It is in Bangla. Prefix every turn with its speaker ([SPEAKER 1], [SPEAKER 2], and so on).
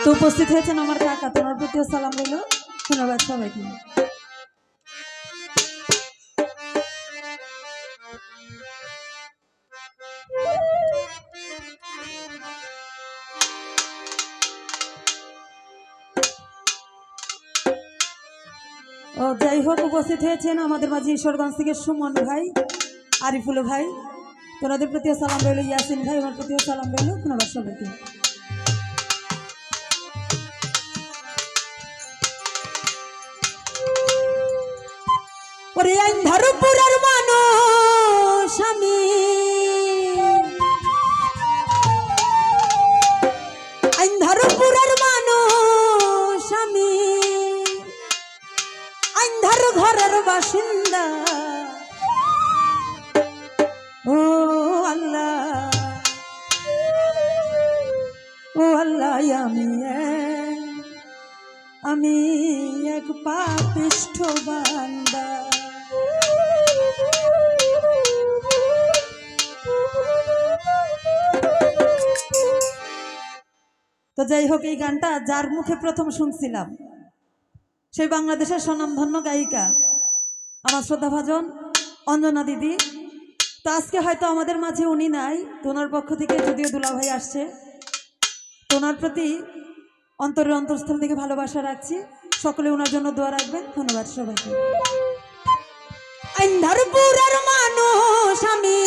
[SPEAKER 1] তো উপস্থিত হয়েছেন আমার কাকা, তোমার প্রতিও সালাম রইল। ধন্যবাদ সবাইকে। ও যাই হোক, উপস্থিত হয়েছেন আমাদের মাঝে ঈশ্বরগঞ্জ থেকে সুমন ভাই, আরিফুল ভাই, তোমাদের প্রতিও সালাম রইল। ইয়াসিন ভাই, আমার প্রতিও সালাম রইল। ধন্যবাদ সবাইকে। ওরে আন্ধারপুরের মানুষ আমি, আন্ধারপুরের মানুষ আমি, আন্ধার ঘরের বাসিন্দা। ও আল্লাহ, ও আল্লাহ, আমি এক পাপিষ্ঠ বান্দা। তো যাই হোক, এই গানটা যার মুখে প্রথম শুনছিলাম সেই বাংলাদেশের স্বনামধন্য গায়িকা আমার শ্রদ্ধাভাজন অঞ্জনা দিদি। তো আজকে হয়তো আমাদের মাঝে উনি নাই, তোনার পক্ষ থেকে যদিও দুলাভাই আসছে, তোনার প্রতি অন্তরের অন্তঃস্থল থেকে ভালোবাসা রাখছি। সকলে ওনার জন্য দোয়া রাখবেন। ধন্যবাদ সবাইকে। আন্ধারপুরের মানুষ আমি,